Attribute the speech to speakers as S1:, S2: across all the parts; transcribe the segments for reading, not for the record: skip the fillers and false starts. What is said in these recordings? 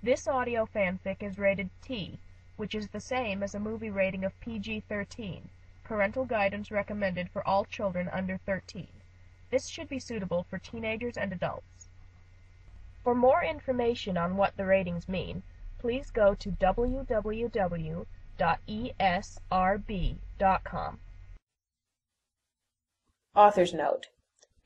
S1: This audio fanfic is rated T, which is the same as a movie rating of PG-13. Parental guidance recommended for all children under 13. This should be suitable for teenagers and adults. For more information on what the ratings mean, please go to www.esrb.com.
S2: Author's note.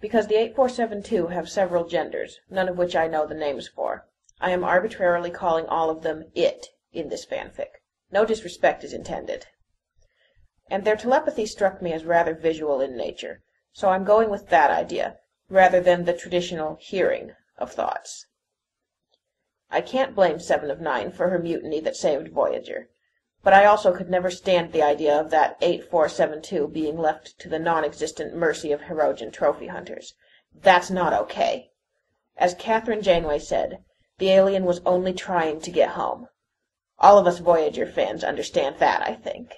S2: Because the 8472 have several genders, none of which I know the names for, I am arbitrarily calling all of them it in this fanfic. No disrespect is intended. And their telepathy struck me as rather visual in nature, so I'm going with that idea, rather than the traditional hearing of thoughts. I can't blame 7 of 9 for her mutiny that saved Voyager, but I also could never stand the idea of that 8472 being left to the non-existent mercy of Hirogen trophy hunters. That's not okay. As Kathryn Janeway said, the alien was only trying to get home. All of us Voyager fans understand that, I think.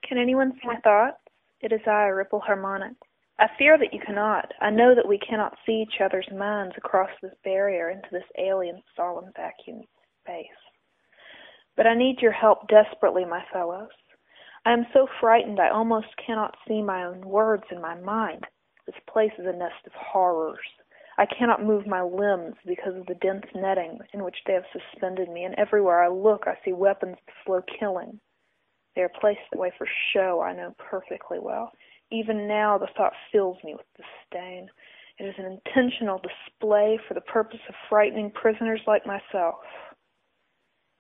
S3: Can anyone see my thoughts? It is I, RippleHarmonics. I fear that you cannot. I know that we cannot see each other's minds across this barrier into this alien solemn vacuum space. But I need your help desperately, my fellows. I am so frightened I almost cannot see my own words in my mind. This place is a nest of horrors. I cannot move my limbs because of the dense netting in which they have suspended me, and everywhere I look I see weapons of slow killing. They are placed that way for show, I know perfectly well. Even now the thought fills me with disdain. It is an intentional display for the purpose of frightening prisoners like myself.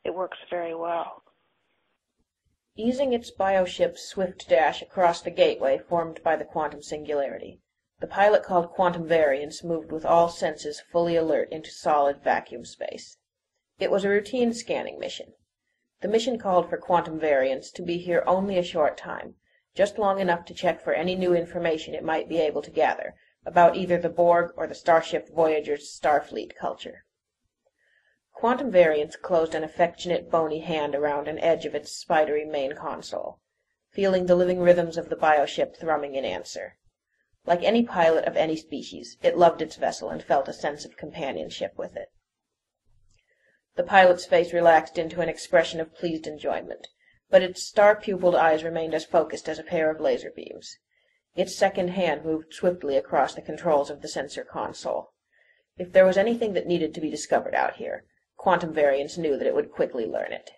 S3: It works very well.
S2: Easing its bioship's swift dash across the gateway formed by the quantum singularity, the pilot called QuantumVariance moved with all senses fully alert into solid vacuum space. It was a routine scanning mission. The mission called for QuantumVariance to be here only a short time, just long enough to check for any new information it might be able to gather about either the Borg or the starship Voyager's Starfleet culture. QuantumVariance closed an affectionate bony hand around an edge of its spidery main console, feeling the living rhythms of the bioship thrumming in answer. Like any pilot of any species, it loved its vessel and felt a sense of companionship with it. The pilot's face relaxed into an expression of pleased enjoyment, but its star-pupiled eyes remained as focused as a pair of laser beams. Its second hand moved swiftly across the controls of the sensor console. If there was anything that needed to be discovered out here, QuantumVariance knew that it would quickly learn it.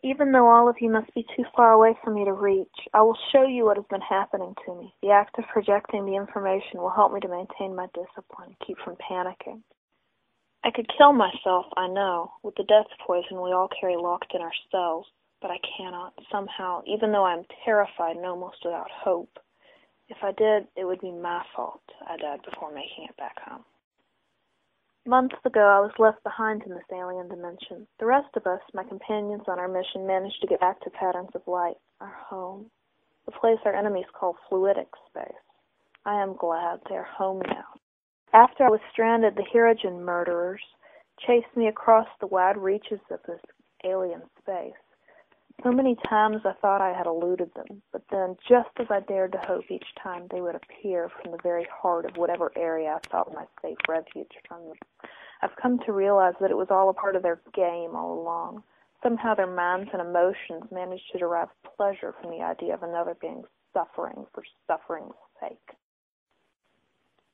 S3: Even though all of you must be too far away for me to reach, I will show you what has been happening to me. The act of projecting the information will help me to maintain my discipline and keep from panicking. I could kill myself, I know, with the death poison we all carry locked in our cells, but I cannot, somehow, even though I am terrified and almost without hope. If I did, it would be my fault. I died before making it back home. Months ago, I was left behind in this alien dimension. The rest of us, my companions on our mission, managed to get back to Patterns of Light, our home, the place our enemies call fluidic space. I am glad they are home now. After I was stranded, the Hirogen murderers chased me across the wide reaches of this alien space. So many times I thought I had eluded them, but then, just as I dared to hope each time, they would appear from the very heart of whatever area I thought my safe refuge from them. I've come to realize that it was all a part of their game all along. Somehow their minds and emotions managed to derive pleasure from the idea of another being suffering for suffering's sake.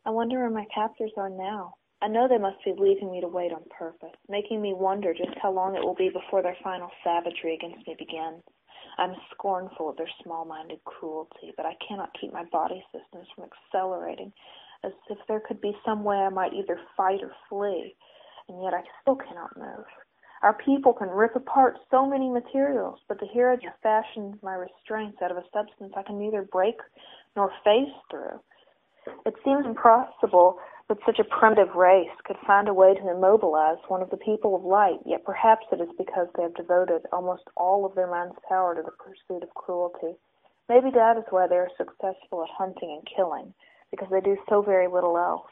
S3: I wonder where my captors are now. I know they must be leaving me to wait on purpose, making me wonder just how long it will be before their final savagery against me begins. I'm scornful of their small-minded cruelty, but I cannot keep my body systems from accelerating, as if there could be some way I might either fight or flee, and yet I still cannot move. Our people can rip apart so many materials, but the Hirogen fashioned my restraints out of a substance I can neither break nor phase through. It seems impossible that such a primitive race could find a way to immobilize one of the people of light, yet perhaps it is because they have devoted almost all of their mind's power to the pursuit of cruelty. Maybe that is why they are successful at hunting and killing, because they do so very little else.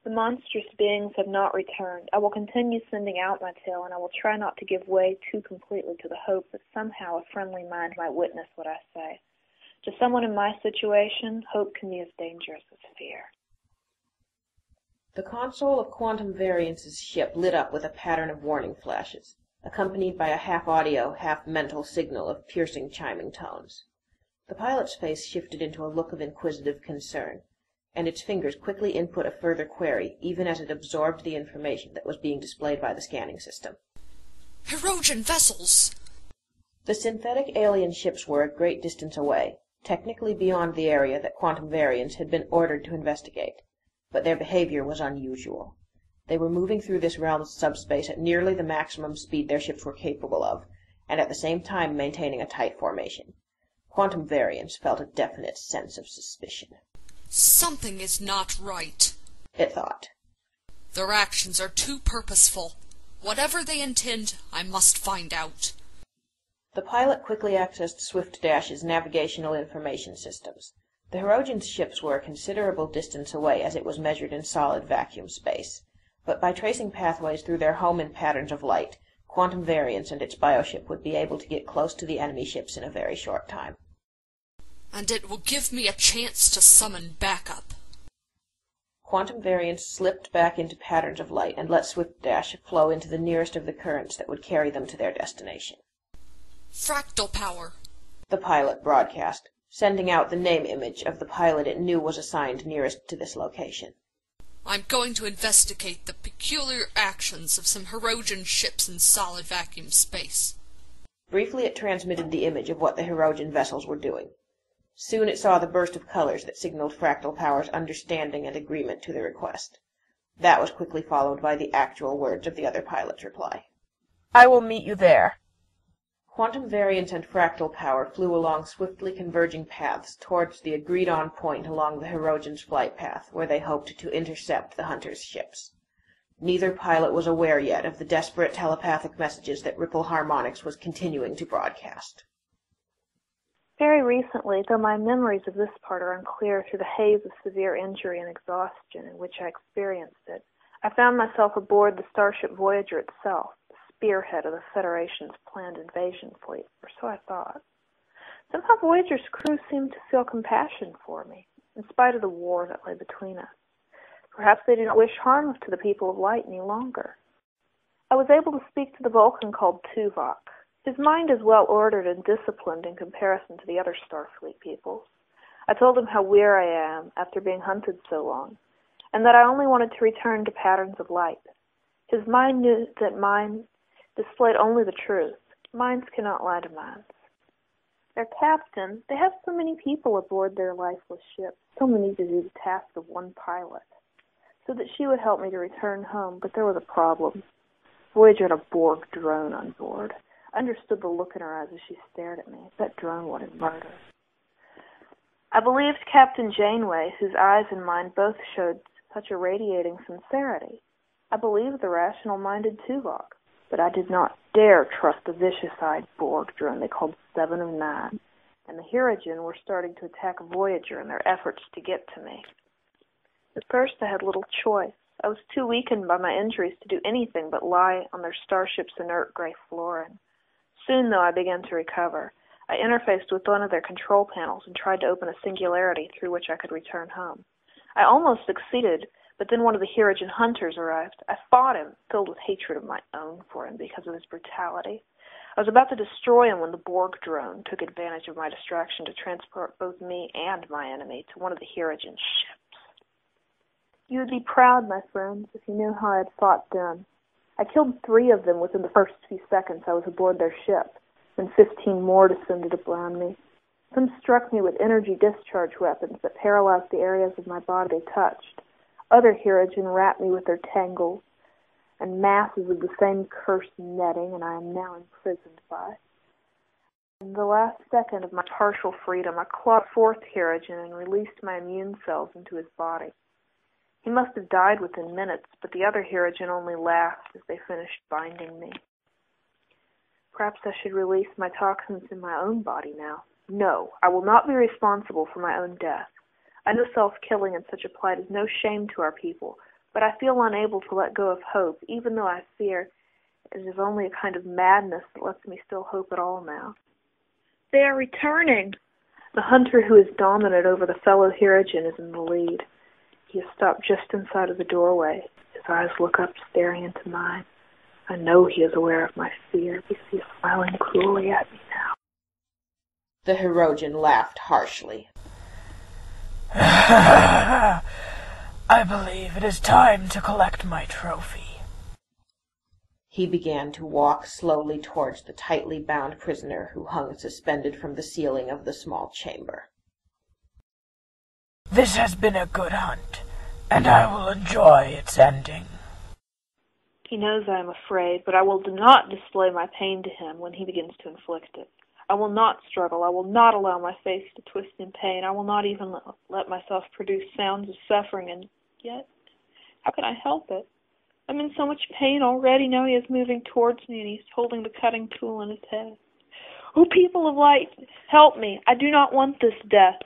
S3: The monstrous beings have not returned. I will continue sending out my tale, and I will try not to give way too completely to the hope that somehow a friendly mind might witness what I say. To someone in my situation, hope can be as dangerous as fear.
S2: The console of QuantumVariance's ship lit up with a pattern of warning flashes, accompanied by a half-audio, half-mental signal of piercing, chiming tones. The pilot's face shifted into a look of inquisitive concern, and its fingers quickly input a further query, even as it absorbed the information that was being displayed by the scanning system.
S4: Hirogen vessels!
S2: The synthetic alien ships were a great distance away, technically beyond the area that QuantumVariance had been ordered to investigate, but their behavior was unusual. They were moving through this realm's subspace at nearly the maximum speed their ships were capable of, and at the same time maintaining a tight formation. QuantumVariance felt a definite sense of suspicion.
S4: Something is not right,
S2: it thought.
S4: Their actions are too purposeful. Whatever they intend, I must find out.
S2: The pilot quickly accessed Swift Dash's navigational information systems. The Hirogen's ships were a considerable distance away as it was measured in solid vacuum space, but by tracing pathways through their home in patterns of light, QuantumVariance and its bioship would be able to get close to the enemy ships in a very short time.
S4: And it will give me a chance to summon backup.
S2: QuantumVariance slipped back into patterns of light and let Swift Dash flow into the nearest of the currents that would carry them to their destination.
S4: Fractal power,
S2: the pilot broadcast, sending out the name image of the pilot it knew was assigned nearest to this location.
S4: I'm going to investigate the peculiar actions of some Hirogen ships in solid vacuum space.
S2: Briefly it transmitted the image of what the Hirogen vessels were doing. Soon it saw the burst of colors that signaled Fractal Power's understanding and agreement to the request. That was quickly followed by the actual words of the other pilot's reply.
S1: I will meet you there.
S2: QuantumVariance and Fractal Power flew along swiftly converging paths towards the agreed-on point along the Hirogen's flight path, where they hoped to intercept the hunters' ships. Neither pilot was aware yet of the desperate telepathic messages that RippleHarmonics was continuing to broadcast.
S3: Very recently, though my memories of this part are unclear through the haze of severe injury and exhaustion in which I experienced it, I found myself aboard the starship Voyager itself, spearhead of the Federation's planned invasion fleet, or so I thought. Somehow Voyager's crew seemed to feel compassion for me, in spite of the war that lay between us. Perhaps they didn't wish harm to the people of light any longer. I was able to speak to the Vulcan called Tuvok. His mind is well ordered and disciplined in comparison to the other Starfleet peoples. I told him how weary I am after being hunted so long, and that I only wanted to return to patterns of light. His mind knew that mine displayed only the truth. Minds cannot lie to minds. Their captain, they have so many people aboard their lifeless ship, so many to do the task of one pilot, so that she would help me to return home, but there was a problem. Voyager had a Borg drone on board. I understood the look in her eyes as she stared at me. That drone wanted murder. I believed Captain Janeway, whose eyes and mine both showed such a radiating sincerity. I believed the rational-minded Tuvok. But I did not dare trust the vicious-eyed Borg drone they called 7 of 9, and the Hirogen were starting to attack Voyager in their efforts to get to me. At first I had little choice. I was too weakened by my injuries to do anything but lie on their starship's inert gray flooring. Soon, though, I began to recover. I interfaced with one of their control panels and tried to open a singularity through which I could return home. I almost succeeded, but then one of the Hirogen hunters arrived. I fought him, filled with hatred of my own for him because of his brutality. I was about to destroy him when the Borg drone took advantage of my distraction to transport both me and my enemy to one of the Hirogen ships. You would be proud, my friends, if you knew how I had fought then. I killed 3 of them within the first few seconds I was aboard their ship, and 15 more descended upon me. Some struck me with energy discharge weapons that paralyzed the areas of my body they touched. Other Hirogen wrapped me with their tangles and masses of the same cursed netting, and I am now imprisoned by. In the last second of my partial freedom, I clawed 4th Hirogen and released my immune cells into his body. He must have died within minutes, but the other Hirogen only laughed as they finished binding me. Perhaps I should release my toxins in my own body now. No, I will not be responsible for my own death. I know self-killing in such a plight is no shame to our people, but I feel unable to let go of hope, even though I fear it is only a kind of madness that lets me still hope at all now. They are returning! The hunter who is dominant over the fellow Hirogen is in the lead. He has stopped just inside of the doorway. His eyes look up, staring into mine. I know he is aware of my fear because he is smiling cruelly at me now.
S2: The Hirogen laughed harshly.
S5: I believe it is time to collect my trophy.
S2: He began to walk slowly towards the tightly bound prisoner who hung suspended from the ceiling of the small chamber.
S5: This has been a good hunt, and I will enjoy its ending.
S3: He knows I am afraid, but I will not display my pain to him when he begins to inflict it. I will not struggle. I will not allow my face to twist in pain. I will not even let myself produce sounds of suffering, and yet, how can I help it? I'm in so much pain already. Now he is moving towards me, and he's holding the cutting tool in his head. Oh, people of light, help me. I do not want this death.